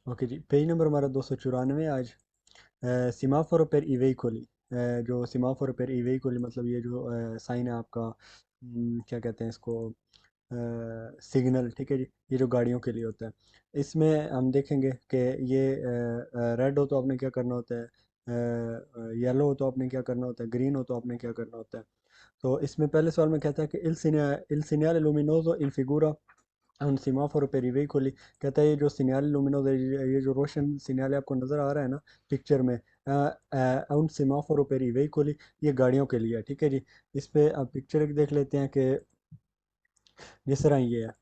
Okay जी, page number हमारा 294 आज। सीमाफोरो पर ई वेहिकोली। जो सीमाफोरो पर ई वेहिकोली मतलब ये जो साइन है आपका, क्या कहते हैं इसको, सिग्नल, ठीक है जी। ये जो गाड़ियों के लिए होता है, इसमें हम देखेंगे कि ये रेड हो तो आपने क्या करना होता है, येलो हो तो आपने क्या करना होता है, ग्रीन हो तो आपने क्या करना होता है। तो इसमें पहले सवाल में कहता है कि इल सीनियल लुमिनोजो इन फिगूरा उन सीमाफोरो पे रिवे खोली। कहता है ये जो सीनियल लुमिनोज है, ये जो रोशन सीनियल आपको नज़र आ रहा है ना पिक्चर में, उन सीमाफोरो पे रिवे खोली, ये गाड़ियों के लिए है, ठीक है जी। इस पे अब पिक्चर एक देख लेते हैं कि जिस तरह ये है,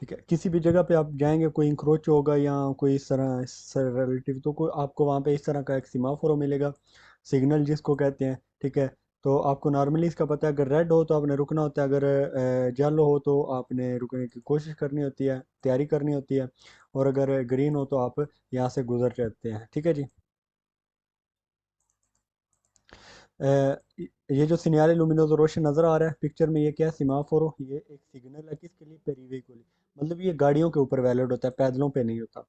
ठीक है। किसी भी जगह पे आप जाएंगे, कोई इंक्रोच होगा या कोई इस रिलेटिव, तो कोई आपको वहाँ पे इस तरह का एक सीमाफोरो मिलेगा, सिग्नल जिसको कहते हैं, ठीक है। तो आपको नॉर्मली इसका पता है, अगर रेड हो तो आपने रुकना होता है, अगर येलो हो तो आपने रुकने की कोशिश करनी होती है, तैयारी करनी होती है, और अगर ग्रीन हो तो आप यहाँ से गुजर जाते हैं, ठीक है जी। ये जो सिनियारे लुमिनोज रोशन नजर आ रहा है पिक्चर में, ये क्या है, सिमाफोरो, ये एक सिग्नल है किसके लिए, पेरीवे के लिए। मतलब ये गाड़ियों के ऊपर वैलिड होता है, पैदलों पे नहीं होता।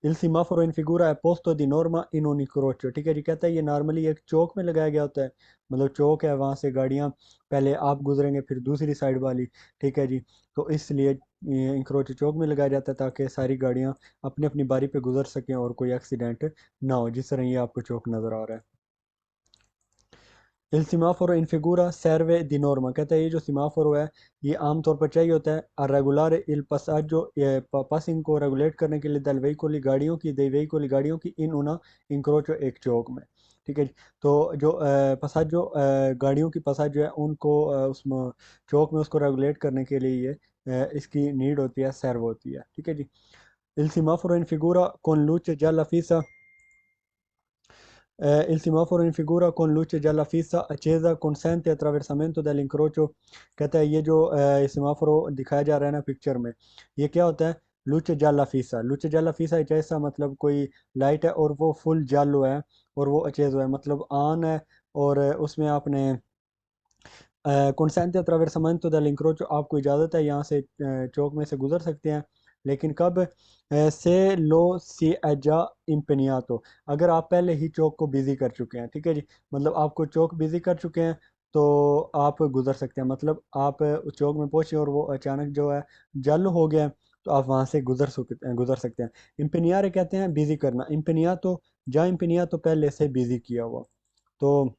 इल सिमाफोरो इन फिगूरा है पोस्तो दी नॉर्मा इन un incrocio, ठीक है जी। कहता है ये नॉर्मली एक चौक में लगाया गया होता है, मतलब चौक है, वहां से गाड़ियां पहले आप गुजरेंगे फिर दूसरी साइड वाली, ठीक है जी। तो इसलिए इंक्रोच चौक में लगाया जाता है ताकि सारी गाड़ियां अपनी अपनी बारी पे गुजर सकें और कोई एक्सीडेंट ना हो, जिस तरह ये आपको चौक नजर आ रहा है। Il semaforo in figura serve di norma, कहता है ये जो सिमाफोरो है, ये आमतौर पर चाहिए होता है a regolare il passaggio, ये पासिंग को रेगुलेट करने के लिए दल veicoli गाड़ियों की, दे veicoli गाड़ियों की, इन una incrocio एक चौक में, ठीक है जी। तो जो पसाजो गाड़ियों की पसाज जो है उनको उसमें चौक में उसको रेगुलेट करने के लिए ये इसकी नीड होती है, सर्व होती है, ठीक है जी। Il semaforo in figura con luce gialla fissa, il semaforo in figura con luce gialla fissa accesa consente attraversamento dell'incrocio, कहता है ये जो सेमाफोरो दिखाया जा रहा है ना पिक्चर में, ये क्या होता है, लुचे जाला फीसा। लुचे जाला फीसा जैसा मतलब कोई लाइट है और वो फुल जालो है और वो अचेजो है, मतलब ऑन है, और उसमें आपने consente attraversamento dell'incrocio, आपको इजाज़त है यहाँ से चौक में से गुजर सकते हैं, लेकिन कब, से लो सी एजा इम्पनियातो, अगर आप पहले ही चौक को बिजी कर चुके हैं, ठीक है जी। मतलब आपको चौक बिजी कर चुके हैं तो आप गुजर सकते हैं, मतलब आप उस चौक में पहुंचे और वो अचानक जो है जल हो गया, तो आप वहां से गुजर सकते हैं। इम्पनियारे कहते हैं बिजी करना, इम्पनिया तो जा, इम्पनिया तो पहले से बिजी किया हुआ। तो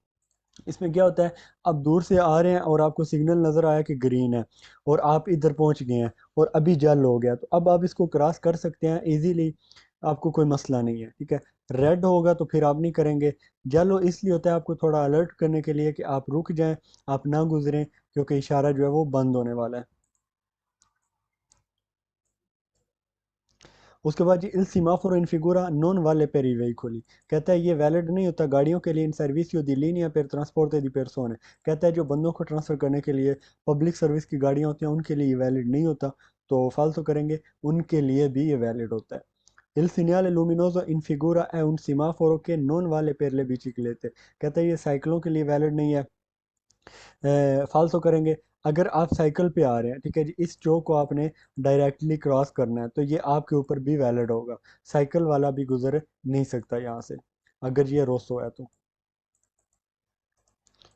इसमें क्या होता है, आप दूर से आ रहे हैं और आपको सिग्नल नज़र आया कि ग्रीन है, और आप इधर पहुंच गए हैं और अभी जल हो गया, तो अब आप इसको क्रॉस कर सकते हैं इजीली, आपको कोई मसला नहीं है, ठीक है। रेड होगा तो फिर आप नहीं करेंगे। जलो इसलिए होता है आपको थोड़ा अलर्ट करने के लिए कि आप रुक जाएं, आप ना गुजरें, क्योंकि इशारा जो है वो बंद होने वाला है। उसके बाद जी इल सीमाफोरो इन फिगूरा नॉन वाले पेर ई वेहिकोली, कहता है ये वैलिड नहीं होता गाड़ियों के लिए, इन सर्विसियो दी लीनिया per ट्रांसपोर्ट दी persone, कहता है जो बंदों को ट्रांसफ़र करने के लिए पब्लिक सर्विस की गाड़ियाँ होती हैं उनके लिए ये वैलिड नहीं होता। तो फालतू करेंगे, उनके लिए भी ये वैलिड होता है। Il segnale luminoso in figura è un semaforo che non vale per le biciclette, कहता है ये साइकिलों के लिए वैलिड नहीं है। फालतू करेंगे, अगर आप साइकिल पे आ रहे हैं, ठीक है जी, इस चौक को आपने डायरेक्टली क्रॉस करना है तो ये आपके ऊपर भी वैलिड होगा, साइकिल वाला भी गुजर नहीं सकता यहाँ से, अगर ये रोसो है तो।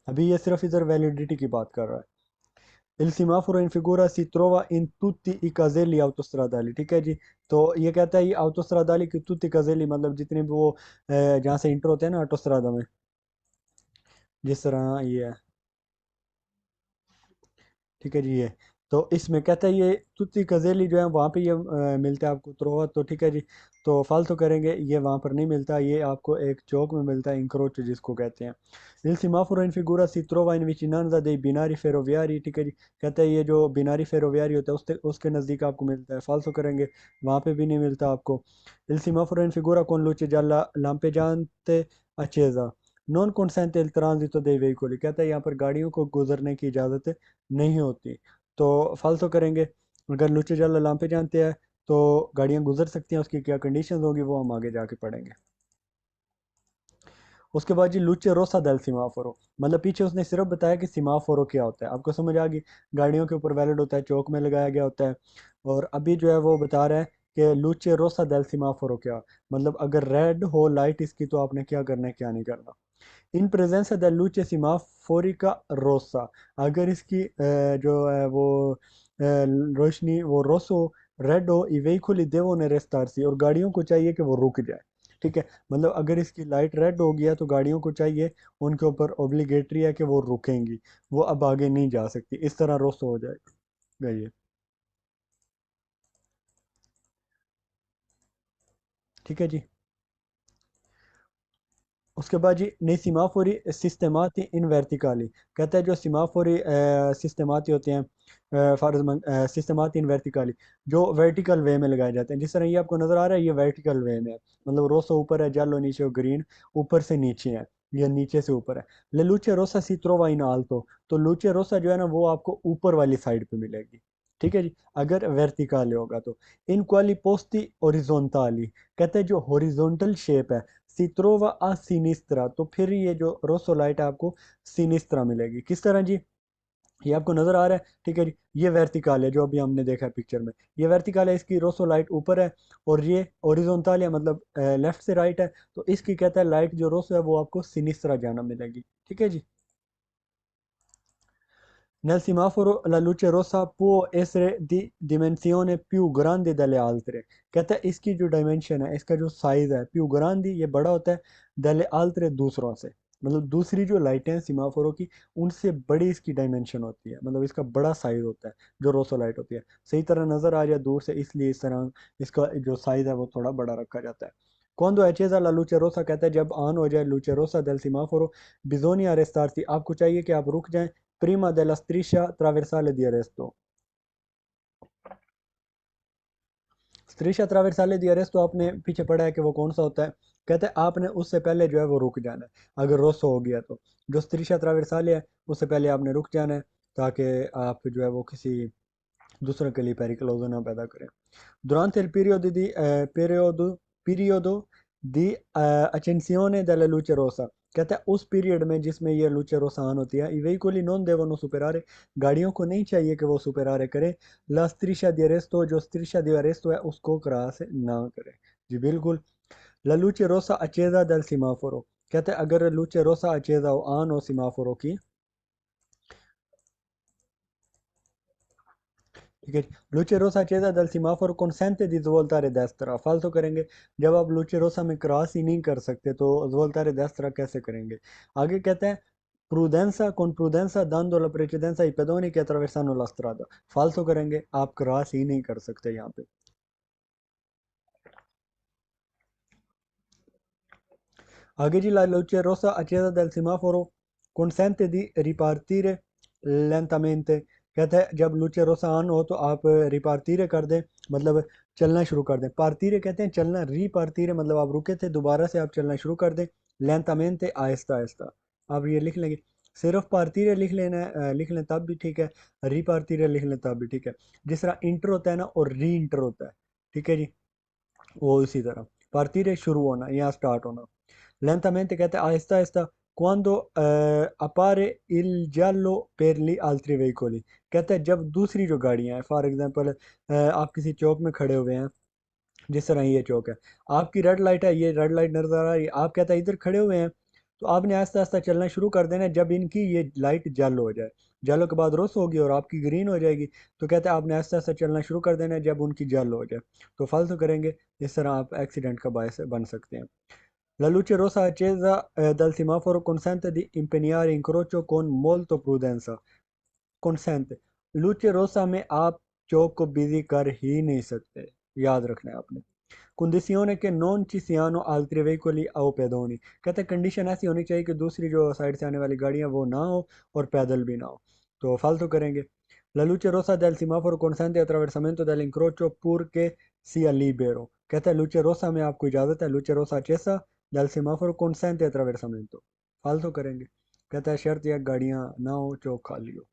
अभी ये सिर्फ इधर वैलिडिटी की बात कर रहा है। Il semaforo in figura si trova in tutti i caselli autostradali, ठीक है जी। तो ये कहता है ये autostradali की tutti caselli, मतलब जितने भी वो जहाँ से इंटर होते हैं ना ऑटोस्ट्रादा में, जिस तरह ये है, ठीक है जी। ये तो इसमें कहता है ये तुत्ती कजेली जो है वहाँ पे ये मिलता है आपको त्रोवा, तो ठीक है जी। तो फालतू करेंगे, ये वहाँ पर नहीं मिलता, ये आपको एक चौक में मिलता है, इंक्रोच जिसको कहते हैं। Il semaforo in figura si trova in vicinanza dei binari ferroviari, ठीक है जी। कहता है ये जो बिनारी फेरोवियारी होता है उसके नज़दीक आपको मिलता है, फालतू करेंगे, वहाँ पे भी नहीं मिलता आपको। Il semaforo in figura con luce gialla lampeggiante accesa non consente il transito dei veicoli, कहता है यहाँ पर गाड़ियों को गुजरने की इजाज़त नहीं होती। तो फालतू करेंगे, अगर लुचे जल लांपे जानते हैं तो गाड़ियाँ गुजर सकती हैं, उसकी क्या कंडीशंस होगी वो हम आगे जाके पढ़ेंगे। उसके बाद जी लुचे रोसा डेल सिमाफोरो, मतलब पीछे उसने सिर्फ बताया कि सिमाफोरो क्या होता है, आपको समझ आ गई। गाड़ियों के ऊपर वैलिड होता है, चौक में लगाया गया होता है। और अभी जो है वो बता रहा है कि लूचे रोसा डेल सिमाफोरो क्या, मतलब अगर रेड हो लाइट इसकी तो आपने क्या करना है क्या नहीं करना। इन प्रेजेंस द लूचे सिमाफोरी का रोसा, अगर इसकी जो है वो रोशनी वो रोसो रेड हो ई veicoli devono restarsi, और गाड़ियों को चाहिए कि वो रुक जाए। ठीक है, मतलब अगर इसकी लाइट रेड हो गया तो गाड़ियों को चाहिए, उनके ऊपर ओब्लिगेटरी है कि वो रुकेंगी, वो अब आगे नहीं जा सकती, इस तरह रोसो हो जाएगा ये। ठीक है जी। उसके बाद जी नई सिमाफोरी सिस्टमाती इन वर्टिकाली, कहता है जो सिमाफोरी सिस्टमाती होते हैं फॉर सिस्टमाती इन वर्टिकाली, जो वर्टिकल वे में लगाए जाते हैं, जिस तरह ये आपको नज़र आ रहा है ये वर्टिकल वे में है, मतलब रोसा ऊपर है, जालो नीचे और ग्रीन ऊपर से नीचे है, या नीचे से ऊपर है। ले लूचे रोसा सी ट्रोवा इन आल्तो, तो लूचे रोसा जो है ना वो आपको ऊपर वाली साइड पे मिलेगी। ठीक है जी, अगर वर्टिकल होगा तो। इन क्वाली पोस्टी ओरिजोंटाली, कहते हैं जो हॉरिजॉन्टल शेप है सित्रोवा आ सिनिस्त्रा, तो फिर ये जो रोसोलाइट है आपको सिनिस्त्रा मिलेगी। किस तरह जी, ये आपको नजर आ रहा है, ठीक है जी, ये वर्टिकल है जो अभी हमने देखा है पिक्चर में, ये वर्टिकल है, इसकी रोसोलाइट ऊपर है, और ये ओरिजोनटल है मतलब लेफ्ट से राइट है, तो इसकी कहता है लाइट जो रोसो है वो आपको सिनिस्त्रा जाना मिलेगी। ठीक है जी। Nel semaforo la luce rossa può essere di dimensione più grande delle altre, कहता है इसकी जो डायमेंशन है, इसका जो साइज है प्यू ग्रांदी, ये बड़ा होता है दले altre दूसरों से, मतलब दूसरी जो लाइटें हैं सिमाफोरो की उनसे बड़ी इसकी डायमेंशन होती है, मतलब इसका बड़ा साइज होता है जो रोसो लाइट होती है, सही तरह नजर आ जाए दूर से, इसलिए इस तरह इसका जो साइज है वो थोड़ा बड़ा रखा जाता है। Quando è accesa la luce rossa, कहता है जब ऑन हो जाए luce rossa del semaforo bisogna arrestarsi, आपको चाहिए कि आप रुक जाएं prima della striscia traversale di arresto। स्त्रीशा ट्रावर्साले दी अरेस्ट तो आपने पीछे पढ़ा है कि वो कौन सा होता है, कहते हैं आपने उससे पहले जो है वो रुक जाना है, अगर रोसो हो गया तो जो स्त्रीशा ट्रावर्साले है उससे पहले आपने रुक जाना है, ताकि आप जो है वो किसी दूसरे के लिए पेरिकलोजो ना पैदा करें। Durante il periodo di accensione della luce rossa, कहता है उस पीरियड में जिसमें ये luce rossa ऑन होती है, i veicoli non devono superare, गाड़ियों को नहीं चाहिए कि वो सुपेरारे करे la striscia di arresto, जो striscia di arresto है उसको क्रॉस ना करे। जी बिल्कुल। la luce rossa accesa dal semaforo, कहते हैं अगर luce rossa accesa हो ऑन हो सिमाफोरो की, ठीक है, लूचे रोसा accesa dal semaforo consente di svoltare destra, फालतू करेंगे, जब आप लूचे रोसा में क्रॉस ही नहीं कर सकते तो svoltare destra कैसे करेंगे। आगे कहते हैं prudenza con prudenza dando la precedenza ai pedoni che attraversano la strada, फालतू करेंगे, आप क्रॉस ही नहीं कर सकते यहाँ पे। आगे जी la luce rossa accesa del semaforo consente di ripartire lentamente, कहते हैं जब लूचे रोसा ऑन हो तो आप रिपार्टीरे कर दें, मतलब चलना शुरू कर दें, पार्टीरे कहते हैं चलना, रिपार्टीरे मतलब आप रुके थे दोबारा से आप चलना शुरू कर दें, लेंटामेंटे आहिस्ता आहिस्ता, आप ये लिख लेंगे, सिर्फ पार्टीरे लिख लेना है, लिख लें तब भी ठीक है, रिपार्टीरे लिख लें तब भी ठीक है, जिस तरह इंटर होता है ना और री इंटर होता है, ठीक है जी, वो इसी तरह पार्टीरे शुरू होना या स्टार्ट होना। Lentamente कहते हैं Aahista Aahista, quando appare il giallo per gli altri veicoli, कहते हैं जब दूसरी जो गाड़ियां हैं, फॉर एग्जांपल आप किसी चौक में खड़े हुए हैं, जिस तरह ये चौक है, आपकी रेड लाइट है, ये रेड लाइट नजर आ रही है, आप कहते हैं इधर खड़े हुए हैं, तो आपने आहिस्ता आहिस्ता चलना शुरू कर देना है, जब इनकी ये लाइट जालो हो जाए, जालो के बाद रोस होगी और आपकी ग्रीन हो जाएगी, तो कहते हैं आपने आहिस्ता आहिस्ता चलना शुरू कर देना है जब उनकी जालो हो जाए, तो फालतू करेंगे, इस तरह आप एक्सीडेंट का बायस बन सकते हैं। La luce rossa accesa dal semaforo consente di impegnare incrocio con molto prudenza, consente, luce rossa में आप चौक को बिजी कर ही नहीं सकते, याद रखना है आपने। Condizione che non ci siano altri veicoli o pedoni, कहते हैं कंडीशन ऐसी होनी चाहिए कि दूसरी जो साइड से आने वाली गाड़ियां वो ना हो और पैदल भी ना हो, तो फालतू करेंगे। La luce rossa del semaforo consente attraversamento dell'incrocio purché sia libero, कहता है luce rossa में आपको इजाज़त है, luce rossa accesa del semaforo consente attraversamento, फालतू करेंगे, कहता है शर्त यह गाड़ियां ना हो चौक खाली हो।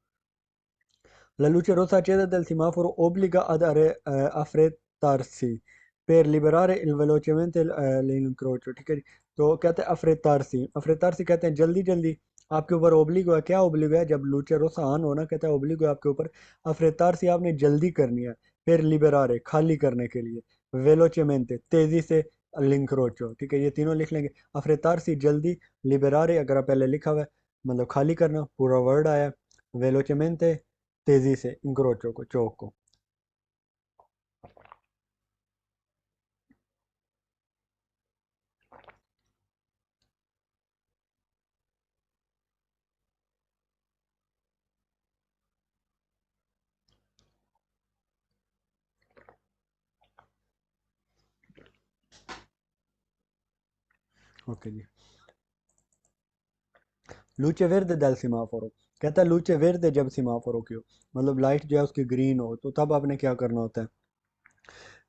La luce rossa accesa del semaforo obbliga ad affrettarsi per liberare il velocemente l'incrocio, ठीक है जी, तो कहते हैं affrettarsi, affrettarsi कहते हैं जल्दी जल्दी, आपके ऊपर ओब्लिगो है, क्या ओब्लिगो है, जब लूचे रोसा ऑन होना, कहता है ओब्लिगो है आपके ऊपर, affrettarsi आपने जल्दी करनी है, फिर liberare खाली करने के लिए, वेलोचेमेंटे तेजी से, लिंक्रोचो, ठीक है, ये तीनों लिख लेंगे। अफ्रेतारसी जल्दी, लिबेरारे अगर आप पहले लिखा हुआ है मतलब खाली करना, पूरा वर्ड आया। वेलोचेमेंटे तेजी से, इंक्रोचो को, चौक को। ओके जी। लूचे वेर्दे दल सीमाफोरो, कहता है लूचे वेर्दे जब सीमाफोरो की हो, मतलब लाइट जो है उसकी ग्रीन हो, तो तब आपने क्या करना होता है।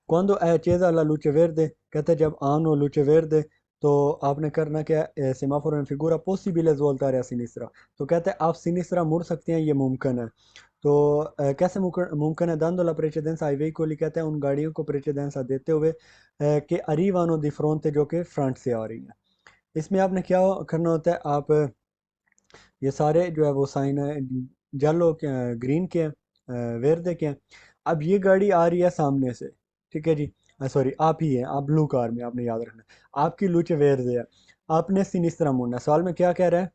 Quando è accesa la luce verde, कहते हैं जब ऑन हो luce verde, तो आपने करना क्या है, सेमाफोर में फिगूरा पॉसिबल svoltare a sinistra, तो कहते हैं आप सिनिस्ट्रा मुड़ सकते हैं, ये मुमकिन है। तो कैसे मुमकिन है, dando la precedenza ai veicoli, कहते हैं उन गाड़ियों को प्रेसिडेंसा देते हुए कि arrivano di fronte, जो कि फ्रंट से आ रही हैं। इसमें आपने क्या करना होता है, आप ये सारे जो है वो साइन है, येलो के, ग्रीन के हैं, वेर्दे के हैं। अब ये गाड़ी आ रही है सामने से, ठीक है जी, सॉरी आप ही हैं, आप ब्लू कार में, आपने याद रखना है। आपकी लूचे वेर्दे है, आपने सिनिस्त्रा मुड़ना है। सवाल में क्या कह रहा है,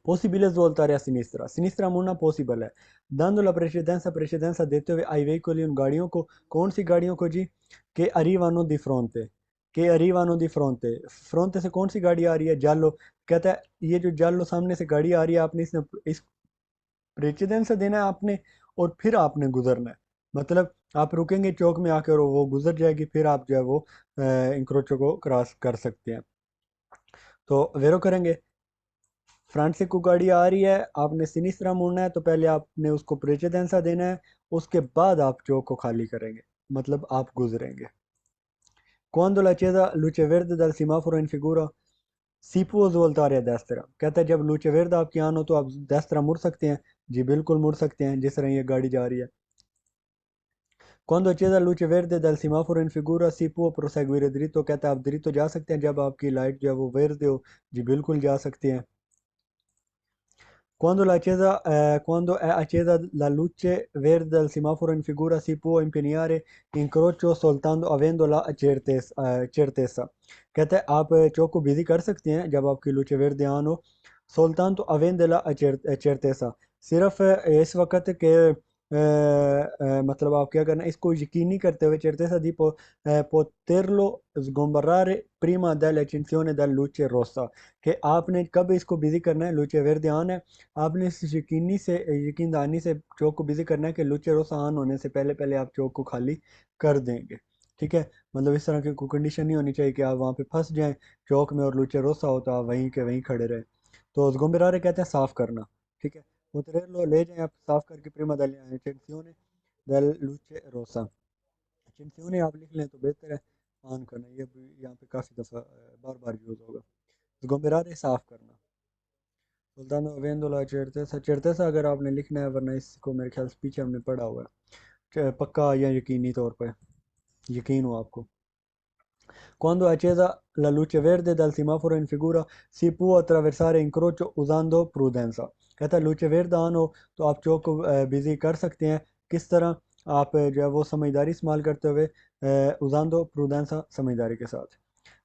पॉसिबल बोलता रहा, सिनिस्त्रा सिनिस्त्रा मुड़ना पॉसिबल है। दांदोला प्रेसिडेंसा देते हुए आई वेहिकल, उन गाड़ियों को, कौन सी गाड़ियों को जी, के अरीवानो दी फ्रोंते, के अरीवानो दी फ्रोंते, फ्रोंते से कौन सी गाड़ी आ रही है, जालो। कहता है ये जो जालो सामने से गाड़ी आ रही है, आपने इस प्रेसिडेंस देना है आपने, और फिर आपने गुजरना है। मतलब आप रुकेंगे चौक में आकर, वो गुजर जाएगी, फिर आप जो है वो इंक्रोचो को क्रॉस कर सकते हैं। तो वेरो करेंगे, फ्रंट से कोई गाड़ी आ रही है, आपने सिनिस्ट्रा मुड़ना है, तो पहले आपने उसको प्रेसिडेंसा देना है, उसके बाद आप चौक को खाली करेंगे, मतलब आप गुजरेंगे। Quando l'accesa luce verde dal semaforo in figura si può svoltare a destra, कहता है जब लूचे वर्द आपकी आन हो तो आप destra मुड़ सकते हैं। जी बिल्कुल मुड़ सकते हैं, जिस तरह ये गाड़ी जा रही है। Quando accesa luce verde dal semaforo in figura si può proseguire dritto, कहता है आप dritto जा सकते हैं जब आपकी लाइट जो है वो verde हो। जी बिल्कुल जा सकते हैं। Quando è accesa la luce verde del semaforo in figura si può impegnare incrocio soltanto avendo la certezza, कहते हैं आप चौक को बिजी कर सकते हैं जब आपकी luce verde ऑन हो, soltanto avendo la certezza, सिर्फ इस वक्त के मतलब आप क्या करना है, इसको यकीनी करते हुए certezza di poterlo sgomberare prima dell'accensione del luce rossa, कि आपने कब इसको बिजी करना है, luce verde ऑन है, आपने इस यकीन दहानी से चौक को बिजी करना है कि लुचे रोसा ऑन होने से पहले पहले आप चौक को खाली कर देंगे। ठीक है, मतलब इस तरह की कोई कंडीशन नहीं होनी चाहिए कि आप वहाँ पे फंस जाएं चौक में और लुचे रोसा हो तो आप वहीं के वहीं खड़े रहे। तो उस गुम्बरारे कहते हैं साफ करना। ठीक है, उतरे लो ले जाएं आप साफ करके, प्रीमा दल चेंसियोने दल लुचे रोसा, चेंसियोने आप लिख लें तो बेहतर है। ऑन करना ये भी यहाँ पे काफ़ी दफ़ा बार बार यूज़ होगा। गुम्बरारे साफ करना। सुल्तान वेंदुला चेरतेसा, चेरतेसा अगर आपने लिखना है, वरना इसको मेरे ख्याल से पीछे हमने पढ़ा हुआ है। पक्का या यकीनी तौर पे यकीन हो आपको। Quando accesa la luce verde dal semaforo in figura si può attraversare incrocio usando prudenza, कहता है luce verde ऑन हो तो आप चौक को बिजी कर सकते हैं। किस तरह, आप जो है वो समझदारी इस्तेमाल करते हुए, usando prudenza, समझदारी के साथ।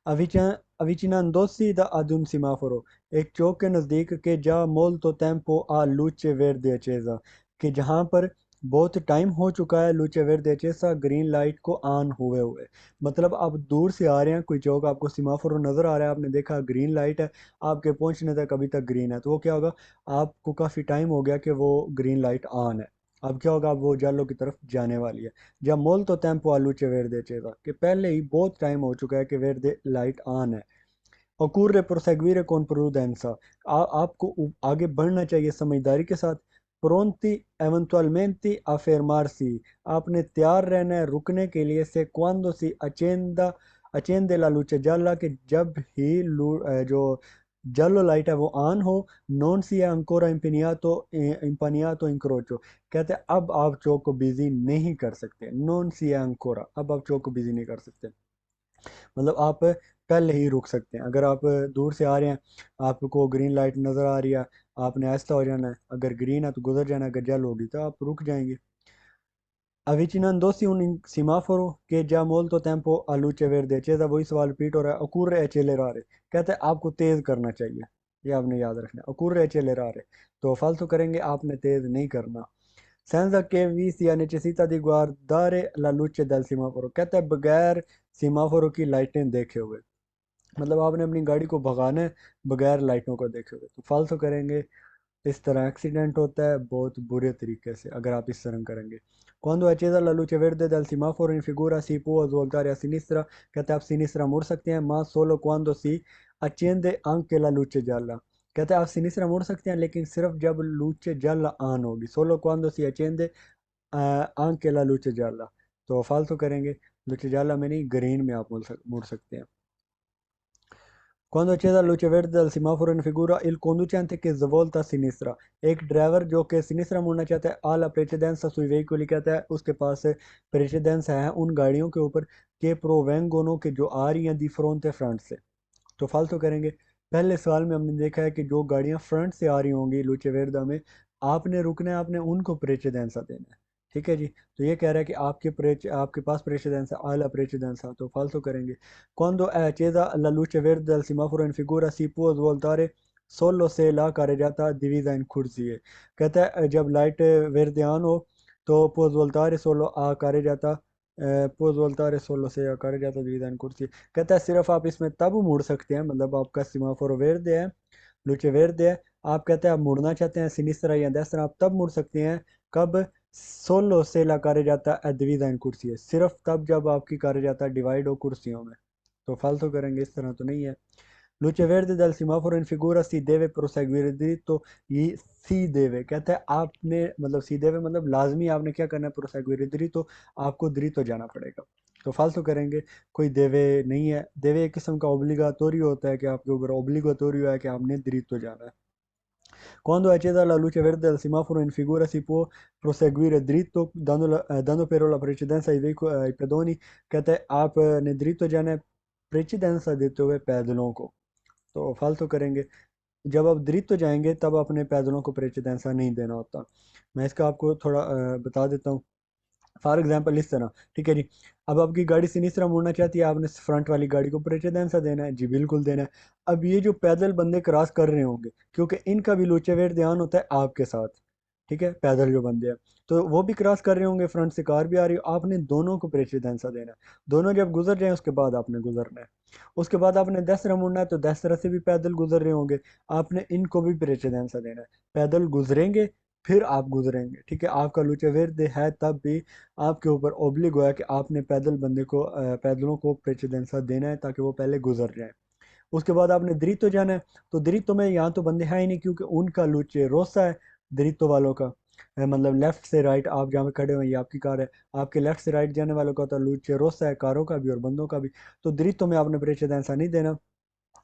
Avvicinandosi ad un semaforo, एक चौक के नज़दीक के già molto tempo a luce verde accesa, कि जहाँ पर बहुत टाइम हो चुका है लूचे वेर्दे accesa, ग्रीन लाइट को ऑन हुए हुए। मतलब आप दूर से आ रहे हैं कोई चौक, आपको सीमाफोर नज़र आ रहा है, आपने देखा ग्रीन लाइट है, आपके पहुंचने तक अभी तक ग्रीन है, तो वो क्या होगा, आपको काफ़ी टाइम हो गया कि वो ग्रीन लाइट ऑन है। अब क्या होगा, अब वो जालो की तरफ जाने वाली है। जब मोल तो टेम्पो आलू चे वेरदे चेगा, कि पहले ही बहुत टाइम हो चुका है कि वेरदे लाइट ऑन है। Occorre proseguire con prudenza, आपको आगे बढ़ना चाहिए समझदारी के साथ। pronti eventualmente a fermarsi, आपने तैयार रहना है रुकने के लिए, से quando si accende la luce gialla, कि जब ही जो जालो लाइट है वो ऑन हो। नॉन सी है अंकोरा इम्पनियातो इंक्रोचो, कहते हैं अब आप चौक को बिजी नहीं कर सकते। नॉन सी है अंकोरा, अब आप चौक को बिजी नहीं कर सकते, मतलब आप पहले ही रुक सकते हैं। अगर आप दूर से आ रहे हैं, आपको ग्रीन लाइट नज़र आ रही है, आपने आहिस्ता हो जाना है, अगर ग्रीन है तो गुजर जाना है, अगर जल होगी तो आप रुक जाएंगे। avvicinandosi un semaforo che già molto tempo a luce verde accesa, वही सवाल रिपीट हो रहा है, occorre accelerare, कहते हैं आपको तेज करना चाहिए, ये आपने याद रखना है, occorre accelerare, तो फालतू करेंगे, आपने तेज नहीं करना। senza che vi sia necessità di guardare la luce del semaforo, कहता है बगैर सीमाफोरो की लाइटें देखे हुए, मतलब आपने अपनी गाड़ी को भगाना है बगैर लाइटों को देखे हुए, तो फालतू करेंगे। इस तरह एक्सीडेंट होता है बहुत बुरे तरीके से अगर आप इस तरह करेंगे। Quando accesa la luce verde del semaforo in figura si può svoltare a sinistra, कहते हैं आप sinistra मुड़ सकते हैं, ma solo quando si accende anche la luce gialla, कहते हैं आप sinistra मुड़ सकते हैं लेकिन सिर्फ जब luce gialla ऑन होगी, solo quando si accende anche la luce gialla, तो फालतू करेंगे, luce gialla में नहीं ग्रीन में आप मुड़ सकते हैं। Quando accesa la luce verde del semaforo in figura il conducente che svolta a sinistra, एक ड्राइवर जो कि सिनिस्tra मुड़ना चाहता है, alla precedenza sui veicoli, कहता है उसके पास प्रेसिडेंस है उन गाड़ियों के ऊपर के provengono के जो आ रही हैं di fronte फ्रंट से, तो फालतू करेंगे। पहले सवाल में हमने देखा है कि जो गाड़ियां फ्रंट से आ रही होंगी लूचे वेरदा में, आपने रुकना है, आपने उनको प्रेसिडेंसा देना है, ठीक है जी। तो ये कह रहा है कि आपके पास प्रेसिडेंसा आला प्रेसिडेंसा, तो फालतू करेंगे। Quando è accesa la luce verde del semaforo in figura si può svoltare solo se la carreggiata è divisa in corsie, कहता है जब लाइट वेर्दे ऑन हो तो può svoltare solo a carreggiata, può svoltare solo se a carreggiata divisa in corsie, कहता है सिर्फ आप इसमें तब मुड़ सकते हैं, मतलब आपका सीमाफोर वेर्दे है, लुचे वेर्दे है, आप कहते हैं आप मुड़ना चाहते हैं सिनिस्tra या destra, आप तब मुड़ सकते हैं, कब, सोलो से ला carreggiata è divisa in corsie, सिर्फ तब जब आपकी carreggiata डिवाइड हो कुर्सियों में, तो फालतू करेंगे, इस तरह तो नहीं है। Luce verde del semaforo in figura si deve proseguire dritto, ये सी देवे, कहता है आपने, मतलब सी देवे मतलब लाजमी आपने क्या करना है, प्रोसेगुरे दृतो, आपको दृतो जाना पड़ेगा, तो फालतू करेंगे, कोई देवे नहीं है, देवे एक किस्म का ओब्लिगाटोरियो होता है कि आपके ऊपर ओब्लिगाटोरियो है कि आपने दृतो जाना है। Quando è accesa la luce verde del semaforo in figura si può proseguire dritto dando però la precedenza ai pedoni, कहते हैं आपने दृतो जाना है प्रेसिडेंसा देते हुए पैदलों को, तो फालतू करेंगे। जब आप दृत्य जाएंगे तब अपने पैदलों को प्रेसिडेंसा नहीं देना होता। मैं इसका आपको थोड़ा बता देता हूँ। फॉर एग्जाम्पल इस तरह, ठीक है जी, अब आपकी गाड़ी सिनिस्tra मुड़ना चाहती है, आपने फ्रंट वाली गाड़ी को प्रेसिडेंसा देना है जी, बिल्कुल देना है। अब ये जो पैदल बंदे क्रॉस कर रहे होंगे, क्योंकि इनका भी लूचे वेट ध्यान होता है आपके साथ, ठीक है, पैदल जो बंदे हैं, तो वो भी क्रॉस कर रहे होंगे, फ्रंट से कार भी आ रही हो, आपने दोनों को प्रेसिडेंसा देना है, दोनों जब गुजर जाए उसके बाद आपने गुजरना है। उसके बाद आपने 10 मुड़ना है, तो 10 से भी पैदल गुजर रहे होंगे, आपने इनको भी प्रेसिडेंसा देना है, पैदल गुजरेंगे फिर आप गुजरेंगे, ठीक है, आपका लूचे वेर्दे है तब भी आपके ऊपर ओब्लिग हुआ है कि आपने पैदल बंदे को पैदलों को प्रेसिडेंसा देना है ताकि वो पहले गुजर जाए। उसके बाद आपने दरितो जाना है, तो दरितो में यहाँ तो बंदे हैं ही नहीं क्योंकि उनका लूचे रोसा है, दरितो वालों का, मतलब लेफ्ट से राइट आप जहाँ पे खड़े हुए हैं, ये आपकी कार है, आपके लेफ्ट से राइट जाने वालों का तो लूचे रोसा है, कारों का भी और बंदों का भी, तो दरितो में आपने प्रेसिडेंसा नहीं देना।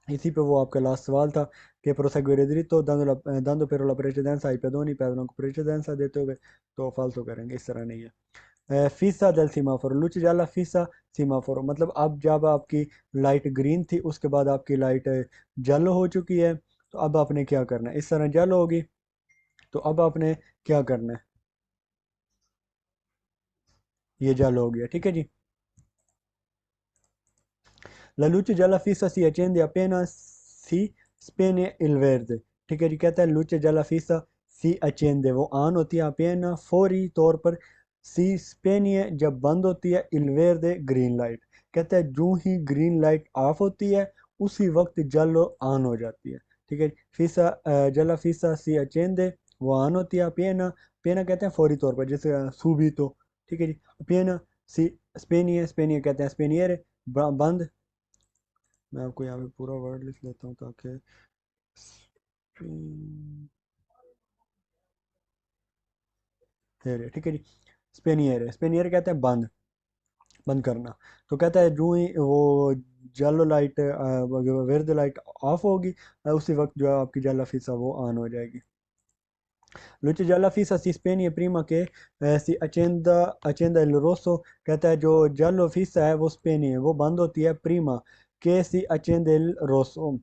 इसी पे वो आपका लास्ट सवाल था कि proseguire dritto dando però la precedenza ai pedoni, pedonal को precedenza देते हुए, तो फालतू करेंगे, इस तरह नहीं है। फीसा del semaforo, luce gialla fissa semaforo, मतलब अब जब आपकी लाइट ग्रीन थी उसके बाद आपकी लाइट येलो हो चुकी है, तो अब आपने क्या करना है, इस तरह येलो होगी, तो अब आपने क्या करना है, ये येलो हो गया, ठीक है जी। La luce gialla fissa si accende appena si spegne il verde, ठीक है जी, कहता है luce gialla fissa si accende, वो ऑन होती है appena फौरी तौर पर, si spegne जब बंद होती है, il verde ग्रीन लाइट, कहता है जो ही ग्रीन लाइट ऑफ होती है उसी वक्त giallo ऑन हो जाती है, ठीक है। fissa gialla fissa si accende, वो ऑन होती है appena, appena कहते हैं फौरी तौर पर, जैसे subito, ठीक है जी। appena si spegne, spegne कहते हैं spegnere, बंद, मैं आपको यहाँ पे पूरा वर्ड लिख लेता हूँ ताकि स्पेनियर, ठीक है जी, स्पेनियर है, स्पेनियर कहते हैं बंद, बंद करना, तो कहता है जो ही वो yellow light where the light off होगी, उसी वक्त जो है आपकी जला फीसा वो ऑन हो जाएगी। Luce gialla fissa si spegne prima che accenda il rosso, कहता है जो giallo fissa है वो spegne है, वो बंद होती है prima che si accende il rosso,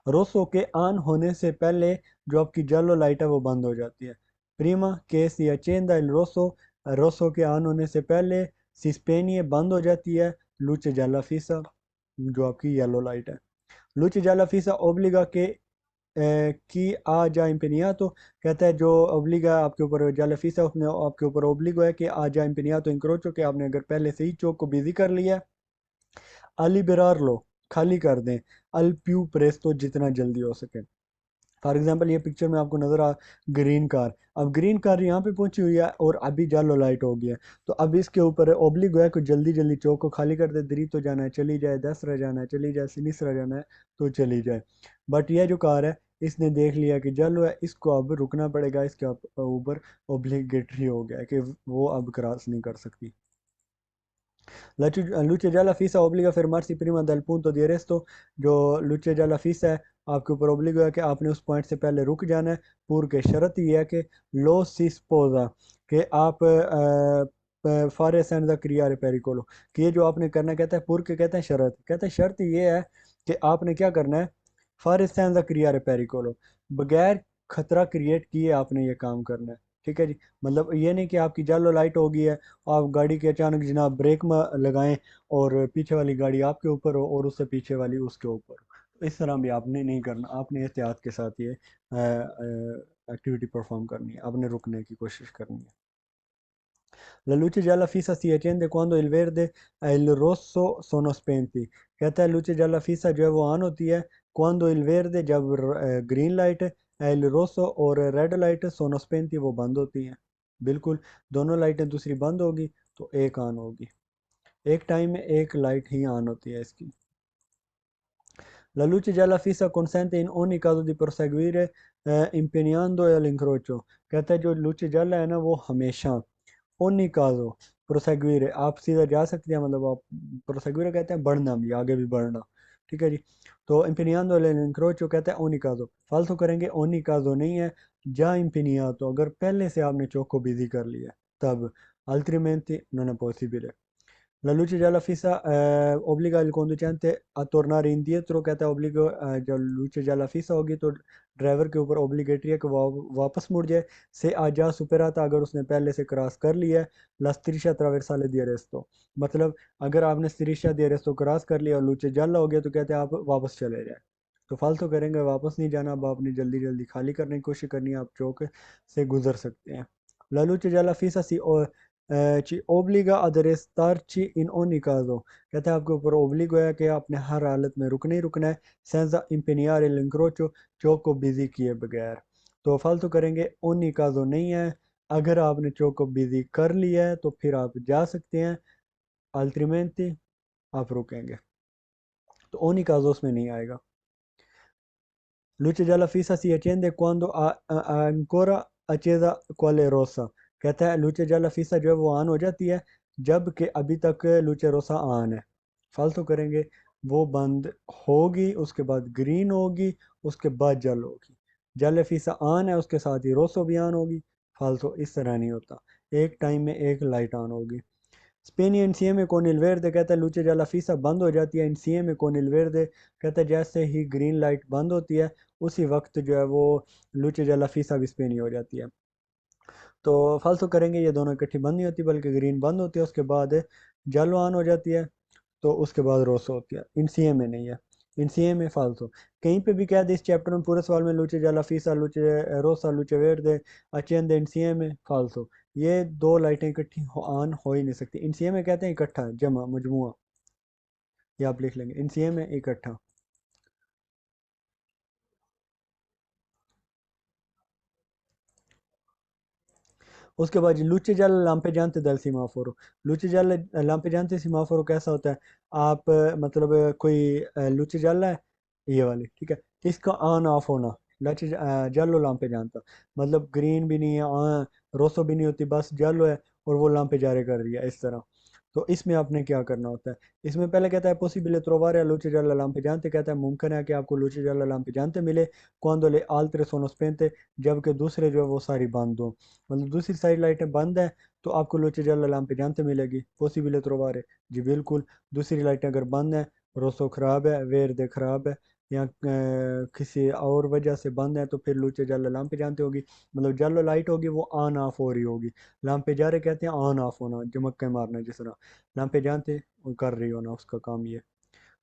रोसो के ऑन होने से पहले जो आपकी येलो लाइट है वो बंद हो जाती है, प्रीमा के सी अचेंदा इल रोसो, रोसो के ऑन होने से पहले सिस्पेनिए बंद हो जाती है लूचे जाला फीसा, जो आपकी येलो लाइट है। लूचे जाला फीसा ओब्लिगा के की आ जा इम्पनियातो, कहता है जो ओब्लिगा आपके ऊपर जाला फीसा उसने आपके ऊपर ओब्लिगो है कि आ जा इम्पनियातो इंक्रोचो, कि आपने अगर पहले से ही चौक को बिजी कर लिया, अलिबेरार लो खाली कर दें, अल प्यू प्रेस तो जितना जल्दी हो सके। फॉर एग्जांपल ये पिक्चर में आपको नजर आ ग्रीन कार, अब ग्रीन कार यहाँ पे पहुंची हुई है और अभी जालो लाइट हो गई है, तो अब इसके ऊपर ओब्लिगो है को जल्दी जल्दी चौक को खाली कर दे, दरी तो जाना है चली जाए, दस रह जाना है चली जाए, सिनिस रह जाना है तो चली जाए। बट ये जो कार है इसने देख लिया कि जालो है, इसको अब रुकना पड़ेगा, इसके ऊपर ओब्लिगेटरी हो गया है कि वो अब क्रॉस नहीं कर सकती। लुचे जाला फीसा ओब्लिगा fermarsi prima dal punto di arresto, जो लुचे जाला फीसा है आपके ऊपर ओब्लिगो है कि आपने उस पॉइंट से पहले रुक जाना है। पूर के शर्त ये है कि लो सी स्पोजा, कि आप फारे सेंड द क्रिया पेरिकोलो, कि ये जो आपने करना, कहता है पूर के कहते हैं शर्त, कहते हैं शर्त ये है कि आपने क्या करना है, फारे सेंड द क्रिया पेरिकोलो, बगैर खतरा क्रिएट किए आपने ये काम करना है। ठीक है जी, मतलब ये नहीं कि आपकी जालो लाइट हो गई है, आप गाड़ी के अचानक जनाब ब्रेक में लगाएं और पीछे वाली गाड़ी आपके ऊपर हो और उससे पीछे वाली उसके ऊपर हो। इस तरह भी आपने नहीं करना, आपने एहतियात के साथ ये एक्टिविटी परफॉर्म करनी है, आपने रुकने की कोशिश करनी है। La luce gialla fissa si accende quando il verde e il rosso sono spenti, कहता है luce gialla fissa जो है वो ऑन होती है quando il verde, जब ग्रीन लाइट है, il rosso और रेड लाइट sono spenti वो बंद होती हैं। बिल्कुल, दोनों लाइटें दूसरी बंद होगी तो एक ऑन होगी, एक टाइम में एक लाइट ही ऑन होती है इसकी। La luce gialla fissa consente in ogni caso di proseguire impegnando l'incrocio, कहता है जो luce gialla है ना वो हमेशा ओनी काजो प्रोसेगुरे आप सीधा जा सकते हैं, मतलब आप प्रोसेगुरे कहते हैं बढ़ना भी, आगे भी बढ़ना। ठीक है जी, तो इम्पिनियातो इंक्रोचो कहता है ओनी काजो, फालतू करेंगे ओनी काजो नहीं है, जा इम्पिनियातो अगर पहले से आपने चौक को बिजी कर लिया तब altrimenti non è possibile। La luce gialla fissa obbliga il conducente a tornare indietro, कहता है obbligo जब luce gialla fissa होगी तो ड्राइवर के ऊपर ओब्लिगेटरी है कि वो वापस मुड़ जाए, से आ जा सुपराता अगर उसने पहले से क्रॉस कर लिया है, la striscia traversale di arresto, मतलब अगर आपने striscia di arresto क्रॉस कर लिया और luce gialla हो गया तो कहते हैं आप वापस चले जाए। तो फालतू करेंगे, वापस नहीं जाना, अब आपने जल्दी जल्दी खाली करने की कोशिश करनी है, आप चौक से गुजर सकते हैं। La luce gialla fissa si ci obbliga ad arrestarci in ogni caso, कहता है आपके ऊपर ओब्लिगो है कि आपने हर हालत में रुकना ही रुकना है, senza impegnare l'incrocio, चौक को बिजी किए बगैर। तो फालतू करेंगे ओनी काजो नहीं है, अगर आपने चौक को बिजी कर लिया है तो फिर आप जा सकते हैं, अल्ट्रीमेंटी आप रुकेंगे, तो ओनी काजो उसमें नहीं आएगा। Luce gialla fissa si accende quando ha ancora accesa quale rossa, कहता है luce gialla fissa जो है वो ऑन हो जाती है जब कि अभी तक luce rossa ऑन है। फालतू करेंगे, वो बंद होगी उसके बाद ग्रीन होगी उसके बाद जल होगी, जल फीसा ऑन है उसके साथ ही रोसो भी ऑन होगी। फालतू इस तरह नहीं होता, एक टाइम में एक लाइट ऑन होगी। स्पेनी इंसिeme con il verde, कहता है luce gialla fissa बंद हो जाती है इंसिeme con il verde, कहता है जैसे ही ग्रीन लाइट बंद होती है उसी वक्त जो है वो luce gialla fissa भी स्पेनी हो जाती है। तो फालतू करेंगे, ये दोनों इकट्ठी बंद नहीं होती बल्कि ग्रीन बंद होती है उसके बाद जालो ऑन हो जाती है, तो उसके बाद रोसो होती है, इंसिए में नहीं है, इंसिए में फालतू। कहीं पे भी कह दे इस चैप्टर में पूरे सवाल में लूचे जाला फीसा लूचे रोसा लूचे वेर्दे अचेंदे इंसिए में फालतू, ये दो लाइटें इकट्ठी ऑन हो ही नहीं सकती। इंसिए में कहते हैं इकट्ठा, जमा मजमुआ, ये आप लिख लेंगे इंसिए में इकट्ठा। उसके बाद लूचे जाल लांपे जानते दल सीमाफोरो, लूचे जाल लांपे जानते सीमाफोरो कैसा होता है, आप मतलब कोई लूचे जाल है ये वाली, ठीक है, इसका ऑन ऑफ होना, लूचे जालो लांपे जानता, मतलब ग्रीन भी नहीं है, रोसो भी नहीं होती, बस जालो है और वो लांपे जारे कर रही है इस तरह। तो इसमें आपने क्या करना होता है, इसमें पहले कहता है पॉसिबल ट्रोवारे लूचे जाल लांपे जानते, कहता है मुमकिन है कि आपको लूचे जाल लांपे जानते मिले, क्वांडो ले आल्tre sono spente, जबकि दूसरे जो है वो सारी बंद हो, मतलब दूसरी साइड लाइटें बंद हैं तो आपको लुचे जल लैंप जानते मिलेगी, पॉसिबल ट्रोवारे, जी बिल्कुल, दूसरी लाइटें अगर बंद हैं, रोसो ख़राब है, वेर्दे ख़राब है, या किसी और वजह से बंद है तो फिर लूचे जालो लांपे जानते होगी, मतलब जालो लाइट होगी वो ऑन ऑफ हो रही होगी। लांपे जा रहे कहते हैं ऑन ऑफ होना, चमक्के मारना जिस तरह लांपे जानते वो कर रही हो ना, उसका काम ये।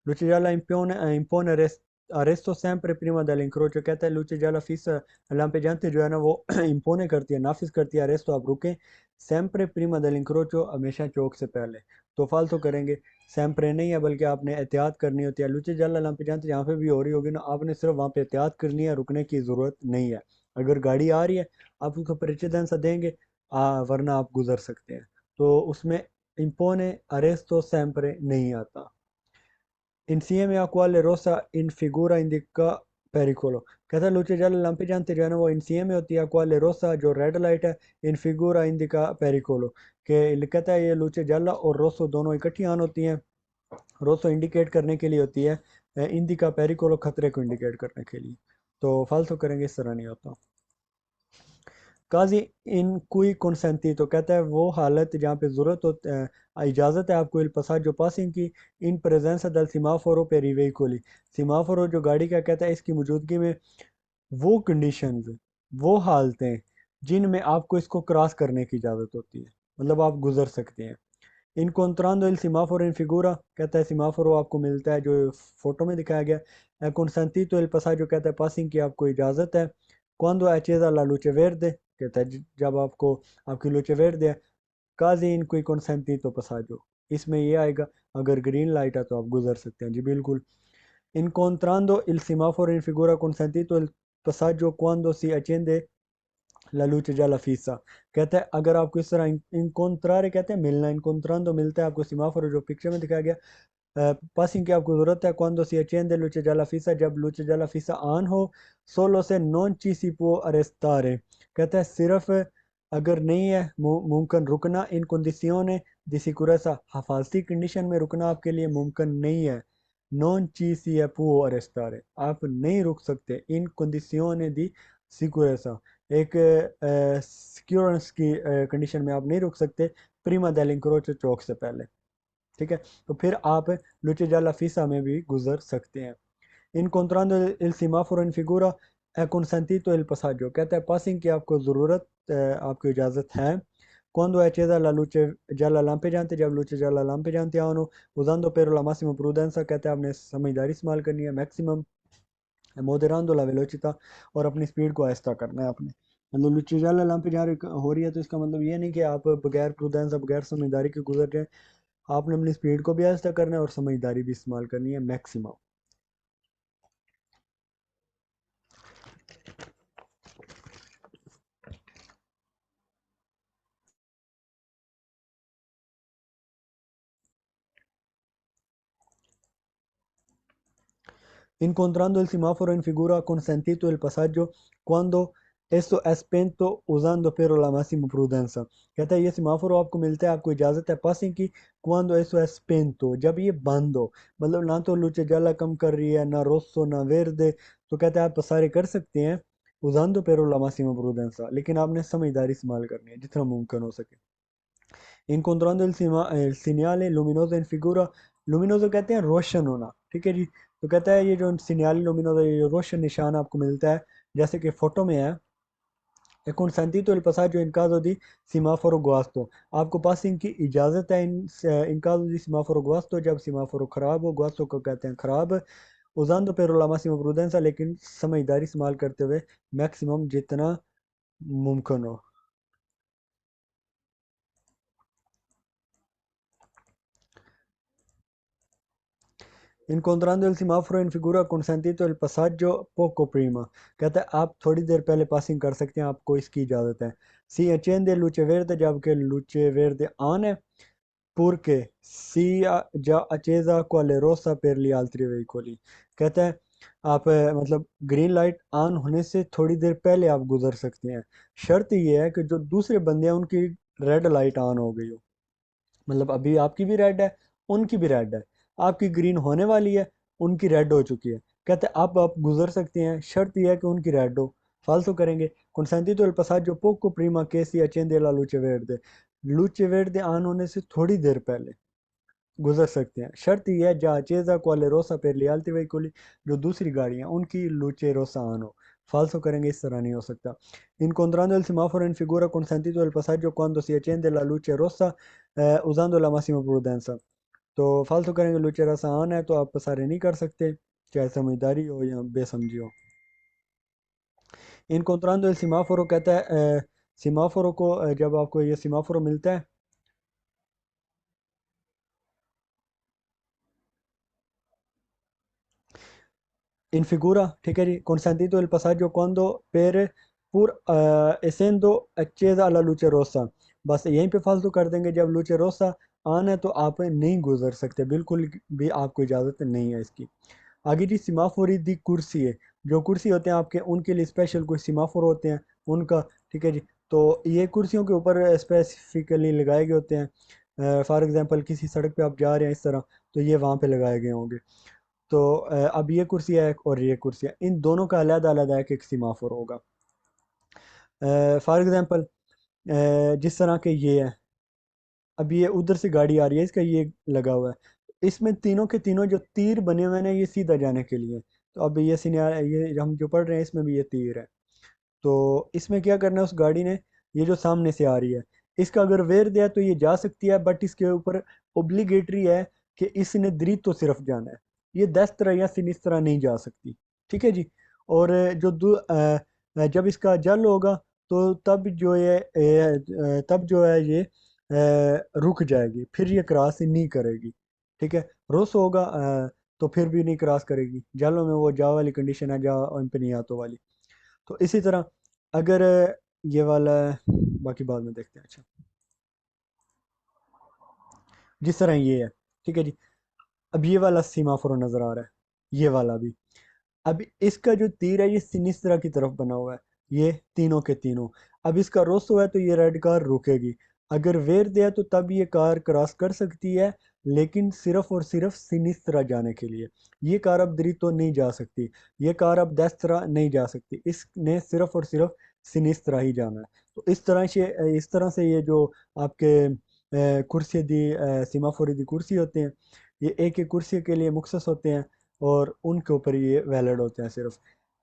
Luce Gialla impone arresto sempre prima dell'incrocio, कहता है लूचे जाला फीस लाम्पेजांते जो है ना वो इम्पोने करती है, नाफिज करती है अरेस्तो, आप रुकें sempre prima dell'incrocio, हमेशा चौक से पहले। तो फालतू करेंगे, sempre नहीं है बल्कि आपने एहतियात करनी होती है। लूचे जाला लाम्पेजांते जहाँ पे भी हो रही होगी ना, आपने सिर्फ वहाँ पे एहतियात करनी है, रुकने की ज़रूरत नहीं है। अगर गाड़ी आ रही है आप उसको प्रेसिडेंस देंगे, वरना आप गुजर सकते हैं। तो उसमें इम्पोने अरेस्तो sempre नहीं आता। Insieme a quale rosa in figura indica pericolo, कहता है लूचे जल लंपी जानते जो है ना वो इंसिeme होती है quale rosa जो रेड लाइट है, इन फिगूरा इंडिका पेरिकोलो के कहता है ये लूचे जल और रोसो दोनों इकट्ठी ऑन होती हैं। रोसो इंडिकेट करने के लिए होती है, इंडिका पेरिकोलो खतरे को इंडिकेट करने के लिए। तो फालतू करेंगे इस तरह नहीं होता। काजी इन कोई कंसेंटी तो कहता है वो हालत जहाँ पे ज़रूरत हो, इजाज़त है आपको इल पसाजो पासिंग की, इन प्रेजेंस दल सिमाफोरो पे रिवेकोली, सिमाफोरो जो गाड़ी का कहता है इसकी मौजूदगी में वो कंडीशंस, वो हालतें जिनमें आपको इसको क्रॉस करने की इजाज़त होती है, मतलब आप गुजर सकते हैं। इनकोंट्रांदो इल सिमाफोरो इन फिगूरा कहता है सिमाफोरो आपको मिलता है जो फोटो में दिखाया गया। कंसेंटी तो इल पसाजो कहता है पासिंग की आपको इजाज़त है। क्वांदो एचेजा ला लुचे वेर्दे कहता है जब आपको आपकी लुचे वेर्दे है। काजी इन कोई कंसेंटी तो पसाजो, इसमें ये आएगा अगर ग्रीन लाइट है तो आप गुजर सकते हैं जी बिल्कुल। Incontrando il semaforo in figura consentito il passaggio quando si accende la luce gialla fissa, कहते हैं अगर आपको इस तरह इंकोंट्रारे कहते हैं मिलना, इंकोंट्रांडो मिलता है आपको सिमाफोरो जो पिक्चर में दिखाया गया, पासिंग की आपको ज़रूरत है क्वांदो सी accende luce gialla fissa, जब luce gialla fissa ऑन हो, सोलो से नॉन ची सी पो अरेस्तारे कहता है सिर्फ अगर नहीं है मुमकिन रुकना, इन कंडीशियोने दी सिक्योरेसा हफाजती कंडीशन में रुकना आपके लिए मुमकिन नहीं है। नॉन ची सी पो अरेस्तारे आप नहीं रुक सकते, इन कंडीशियोने दी सिक्योरेसा एक सिक्योरेंस की कंडीशन में आप नहीं रुक सकते, प्रीमा डेलिंक्रोच चौक से पहले, ठीक है। तो फिर आप लुचे जाला फीसा में भी गुजर सकते हैं। Incontrando il semaforo in figura è consentito il passaggio, कहता है पासिंग की आपको ज़रूरत, आपको इजाज़त है। Quando è accesa la luce gialla lampeggiante, जब luce gialla lampeggiante hanno, usando però la massima prudenza, कहता है आपने समझदारी इस्तेमाल करनी है, मैक्सिमम moderando la velocità, और अपनी स्पीड को आहिस्ता करना है आपने। मतलब luce gialla lampeggiare हो रही है तो इसका मतलब ये नहीं कि आप बगैर प्रूडेंस बगैर समझदारी के गुजर जाए, आपने अपनी स्पीड को भी आहिस्ता करना है और समझदारी भी इस्तेमाल करनी है maximum. Incontrando il semaforo in figura consentito il passaggio quando esto è spento usando però la massima prudenza, कहता है ये सिमाफोरो आपको मिलता है आपको इजाज़त है पासिंग की, cuando eso è spento जब ये बंद हो, मतलब ना तो लुचे जाला कम कर रही है ना रोसो ना वेर्दे, तो कहता है आप पसारे कर सकते हैं usando però la massima prudenza, लेकिन आपने समझदारी इस्तेमाल करनी है जितना मुमकिन हो सके। Incontrando il segnale luminoso in figura, luminoso कहते हैं रोशन होना, ठीक है जी। तो कहता है ये जो सिग्नल लुमिनोso ये जो रोशन निशान आपको मिलता है जैसे कि फोटो में है, è consentito il passaggio in caso di semaforo guasto, आपको पासिंग की इजाज़त है इन caso di semaforo guasto, जब सिमाफोरो ख़राब हो, guasto को कहते हैं ख़राब, usando però la massima prudenza, लेकिन समझदारी इस्तेमाल करते हुए मैक्सिमम जितना मुमकिन हो। Incontrando il semaforo in figura consentito il passaggio poco prima, कहता है आप थोड़ी देर पहले पासिंग कर सकते हैं, आपको इसकी इजाज़त है। Si accende luce verde, जबकि luce verde ऑन है, purché sia già accesa quale rossa per gli altri veicoli, कहता है आप मतलब ग्रीन लाइट ऑन होने से थोड़ी देर पहले आप गुजर सकते हैं, शर्त ये है कि जो दूसरे बंदे हैं उनकी रेड लाइट ऑन हो गई हो, मतलब अभी आपकी भी रेड है उनकी भी रेड है, आपकी ग्रीन होने वाली है उनकी रेड हो चुकी है, कहते हैं अब आप गुजर सकते हैं, शर्त यह है कि उनकी रेड हो। फालतू करेंगे consentito il passaggio poco prima che si accende la luce verde, luce verde on होने से थोड़ी देर पहले, गुजर सकते हैं। शर्त यह है già accesa quale rossa per gli altri veicoli, जो दूसरी गाड़ियाँ उनकी luce rossa on हो। फाल्सो करेंगे इस तरह नहीं हो सकता। Incontrando il semaforo in figura consentito del passaggio quando si accende la luce rossa usando la massima prudenza। तो फालतू करेंगे luce rossa on है तो आप पसारे नहीं कर सकते, चाहे समझदारी हो या बेसमझी हो। Incontrando il semaforo कहता है सिमाफोरो को जब आपको ये सिमाफोरो मिलता है in figura, ठीक है जी, consentito il passaggio quando per pur essendo accesa alla luce rossa। बस यहीं पे फालतू कर देंगे, जब luce rossa ऑन है तो आप नहीं गुजर सकते, बिल्कुल भी आपको इजाज़त नहीं है इसकी। आगे जी सिमाफोरी दी कुर्सी है, जो कुर्सी होते हैं आपके उनके लिए स्पेशल कोई सिमाफोर होते हैं उनका, ठीक है जी। तो ये कुर्सियों के ऊपर स्पेसिफिकली लगाए गए होते हैं। फॉर एग्जांपल किसी सड़क पे आप जा रहे हैं इस तरह, तो ये वहाँ पे लगाए गए होंगे। तो अब ये कुर्सी है और ये कुर्सी है, इन दोनों का अलग अलग एक सीमाफोर होगा। फॉर एग्जांपल जिस तरह के ये है, अब ये उधर से गाड़ी आ रही है, इसका ये लगा हुआ है, इसमें तीनों के तीनों जो तीर बने हुए हैं ना, ये सीधा जाने के लिए। तो अब ये सिनेरियो, ये हम जो पढ़ रहे हैं इसमें भी ये तीर है। तो इसमें क्या करना है उस गाड़ी ने, ये जो सामने से आ रही है, इसका अगर वेर दिया तो ये जा सकती है, बट इसके ऊपर ओब्लिगेटरी है कि इसने दृढ़ सिर्फ जाना है, ये दस्तरा या सिनिस्त्रा नहीं जा सकती, ठीक है जी। और जब इसका जल होगा तो तब जो ये तब जो है ये रुक जाएगी, फिर ये क्रॉस नहीं करेगी, ठीक है। रोस होगा तो फिर भी नहीं क्रॉस करेगी, जालों में वो जा वाली कंडीशन है, जा इम्पनीयातो वाली। तो इसी तरह अगर ये वाला है, बाकी बाद में देखते हैं। अच्छा, जिस तरह ये है, ठीक है जी। अब ये वाला सीमाफोर नज़र आ रहा है, ये वाला भी। अब इसका जो तीर है ये सिनिस्त्रा की तरफ बना हुआ है, ये तीनों के तीनों। अब इसका रोसो है तो ये रेड कार रुकेगी, अगर वेर दिया तो तब ये कार क्रॉस कर सकती है, लेकिन सिर्फ और सिर्फ सिनिस्त्रा जाने के लिए। ये कार अब दरितो नहीं जा सकती, ये कार अब देस्त्रा नहीं जा सकती, इसने सिर्फ और सिर्फ सिनिस्त्रा ही जाना है। तो इस तरह से ये जो आपके कुर्सी दी सीमाफोरी दी कुर्सी होते हैं, ये एक एक कुर्सी के लिए मुख्तस होते हैं और उनके ऊपर ये वैलिड होते हैं सिर्फ।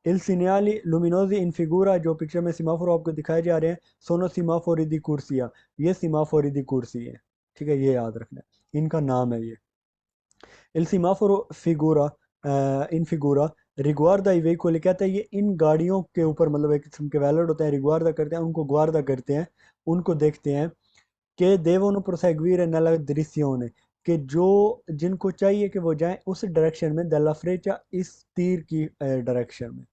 इल सीनियाली लुमिनोजी इन फिगूरा, जो पिक्चर में सीमाफोर आपको दिखाए जा रहे हैं, सोनो सीमाफोरी दी कुर्सिया, ये सीमाफोरी दी कुर्सी है, ठीक है, ये याद रखना है, इनका नाम है ये। इल सीमाफोरो फिगूरा इन फिगूरा रिग्वार्दा ई वेहिकोली, कहता है ये इन गाड़ियों के ऊपर, मतलब एक किस्म के वैलिड होते हैं, रिग्वार्दा करते हैं, उनको ग्वार्दा करते हैं, उनको देखते हैं कि devono proseguire nella direzione, कि जो जिनको चाहिए कि वो जाएं उस डायरेक्शन में, della freccia, इस तीर की डायरेक्शन में,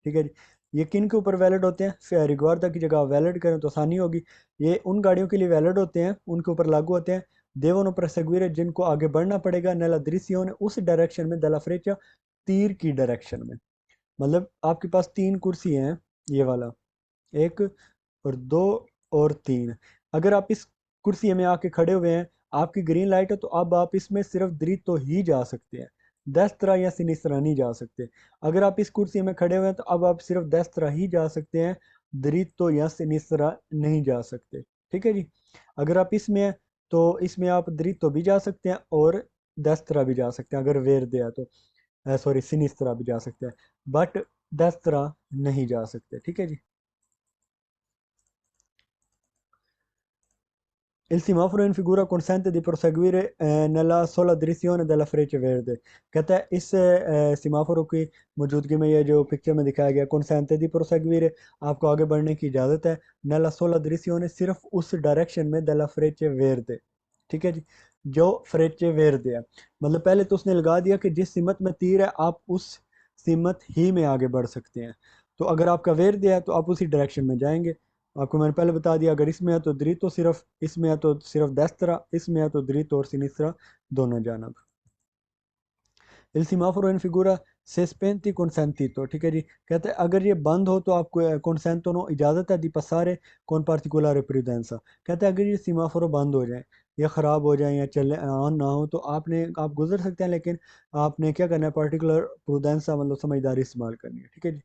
ठीक है जी। ये किन के ऊपर वैलिड होते हैं, रिग्वार्दा की जगह वैलिड करें तो आसानी होगी, ये उन गाड़ियों के लिए वैलिड होते हैं, उनके ऊपर लागू होते हैं। devono proseguire, जिनको आगे बढ़ना पड़ेगा, nella direzione, उस डायरेक्शन में, della freccia, तीर की डायरेक्शन में। मतलब आपके पास तीन कुर्सी हैं, ये वाला एक और दो और तीन, अगर आप इस कुर्सी में आके खड़े हुए हैं, आपकी ग्रीन लाइट है, तो अब आप इसमें सिर्फ दृत तो ही जा सकते हैं, दस तरह या सिनिस तरह नहीं जा सकते। अगर आप इस कुर्सी में खड़े हुए हैं तो अब आप सिर्फ दस तरह ही जा सकते हैं, दृत तो या सिनिस तरह नहीं जा सकते, ठीक है जी। अगर आप इसमें हैं तो इसमें आप दृत तो भी जा सकते हैं और दस तरह भी जा सकते हैं, अगर वेर दिया तो सॉरी सिनिस तरह भी जा सकते हैं, बट दस तरह नहीं जा सकते, ठीक है जी। Il semaforo in figura consente di proseguire nella sola direzione della freccia verde, कहता है इस सीमाफोरो की मौजूदगी में, ये जो पिक्चर में दिखाया गया, consente di proseguire, आपको आगे बढ़ने की इजाज़त है, nella sola direzione, सिर्फ उस डायरेक्शन में, della freccia verde, ठीक है जी, जो फ्रेचे वेर्दे है। मतलब पहले तो उसने लगा दिया कि जिस सिमत में तीर है आप उस सिमत ही में आगे बढ़ सकते हैं, तो अगर आपका वेर्दे है तो आप उसी डायरेक्शन में जाएंगे। आपको मैंने पहले बता दिया, अगर इसमें है तो दृतो सिर्फ, इसमें है तो सिर्फ दस्तरा, इसमें है तो दृत और सिनिस्रा दोनों जानब। Il semaforo in figura se spenti consentito, ठीक है जी। कहते हैं अगर ये बंद हो तो आपको consentono, इजाज़त है, di passare con particolare prudenza, कहते हैं अगर ये सीमाफोरो बंद हो जाए या ख़राब हो जाए या चले ऑन ना हो तो आप गुजर सकते हैं, लेकिन आपने क्या करना है, पर्टिकुलर प्रूडेंसा, मतलब समझदारी इस्तेमाल करनी है, ठीक है जी।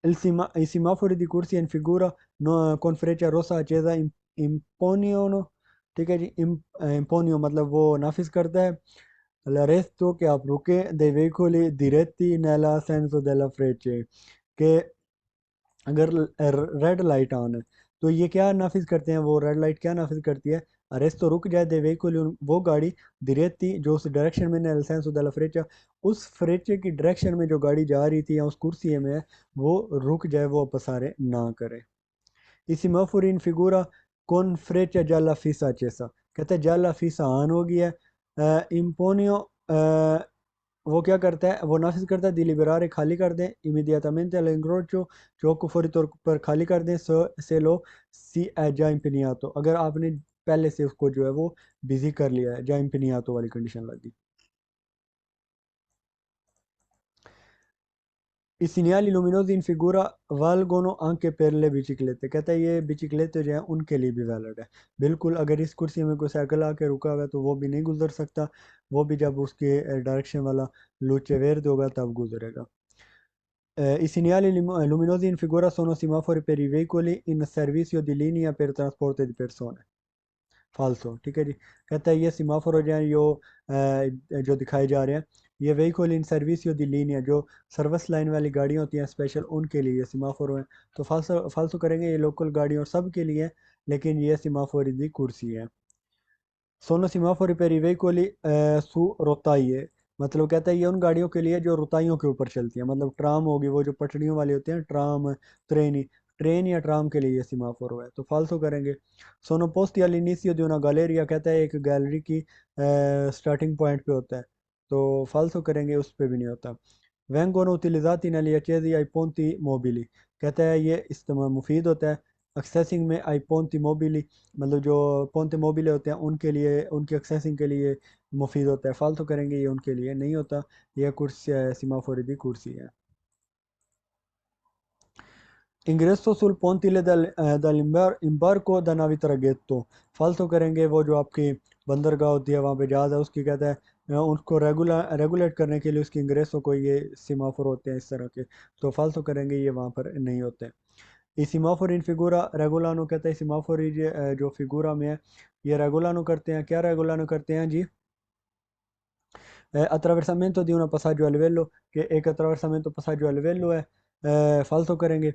I semafori di corsia in figura con freccia rossa accesa impongono ठीक है जी। इम्पोनियो मतलब वो नाफिज करता है। l'arresto che appruके dei veicoli diretti nella senso della frecce, कि अगर रेड लाइट ऑन है तो ये क्या नाफिज करते हैं, वो रेड लाइट क्या नाफिज करती है, अरेस्ट तो रुक जाए दे वेहिकल वो गाड़ी दिरेती जो उस डायरेक्शन में nel senso della freccia, उस फ्रेचे की डायरेक्शन में जो गाड़ी जा रही थी या उस कुर्सी में है वो रुक जाए, वो पसारे ना करे। I semafori in figura con freccia gialla fissa accesa, कहते हैं gialla fissa ऑन हो गया है। इम्पोनियो वो क्या करता है, वो नाफिज करता है डिलिबरारे खाली कर दें इमीडियाटamente all'incrocio, चौक को फौरी तौर पर खाली कर दें। से लो सी già impegnato, अगर आपने पहले से उसको जो है वो बिजी कर लिया है, già impegnato वाली कंडीशन लग गई। I segnali luminosi in figura valgono anche per le biciclette, कहता है ये बिचिकलेते जो है उनके लिए भी वैलिड है। बिल्कुल, अगर इस कुर्सी में कोई साइकिल आके रुका हुआ है तो वो भी नहीं गुजर सकता, वो भी जब उसके डायरेक्शन वाला luce verde होगा तब गुजरेगा। I segnali luminosi in figura sono semafori per i veicoli in servizio di linea per trasporto di persone। फाल्सो, ठीक है जी। कहता है ये सीमाफोर हो जाए जो दिखाए जा रहे हैं, ये व्हीकल इन सर्विसियो दी लीनिया जो सर्विस लाइन वाली गाड़ियाँ होती हैं स्पेशल, उनके लिए ये सीमाफोर हैं। तो फाल्सो फाल्सो करेंगे, ये लोकल गाड़ियों सब के लिए, लेकिन ये सीमाफोर दी कुर्सी है। सोनो सीमाफोर पर veicoli su rotaie, मतलब कहता है ये उन गाड़ियों के लिए जो रुताइयों के ऊपर चलती हैं, मतलब ट्राम होगी वो जो पटरियों वाली होती हैं, ट्राम ट्रेन, ट्रेन या ट्राम के लिए ये सीमाफोर हुआ है, तो फाल्सो करेंगे। सोनो पोस्टी all'inizio di una galleria, कहता है एक गैलरी की स्टार्टिंग पॉइंट पे होता है, तो फाल्सो करेंगे, उस पे भी नहीं होता। vengono utilizzati negli accessi ai ponti mobili, कहता है ये इस्तेमाल मुफीद होता है एक्सेसिंग में आई ponti mobili, मतलब जो पोंते मोबिले होते हैं उनके लिए, उनकी एक्सेसिंग के लिए मुफीद होता है। फालतू करेंगे ये उनके लिए नहीं होता। यह कुर्सी सीमाफोरी दी कुर्सी है। इंग्रेसो सुल पोंतिले dall'imbarco da navi traghetto, फालतू करेंगे वो जो आपकी बंदरगाह होती है वहाँ पे जहाज़ है उसकी, कहता है उनको रेगुलेट करने के लिए उसकी इंग्रेसों को ये सीमाफोर होते हैं इस तरह के, तो फालतू करेंगे ये वहाँ पर नहीं होते। I semafori in figura regolano, कहते हैं सीमाफोरी जो फिगूरा में है ये रेगुलानो करते हैं, क्या रेगुलानो करते हैं जी, attraversamento di una passaggio a livello, che एक attraversamento passaggio a livello है, falso करेंगे,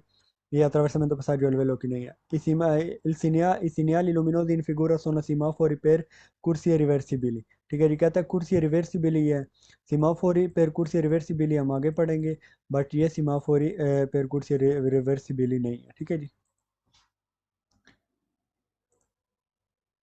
ये attraversamento passaggio a livello की नहीं है। I segnali luminosi in figura sono semafori per corsie reversibili, ठीक है जी। कहता है कुर्सी रिवर्सिबली है, सीमाफोरी पर कुर्सी रिवर्सिबली हम आगे पढ़ेंगे, बट ये सीमाफोरी पर कुर्सी रिवर्सिबली नहीं है, ठीक है जी।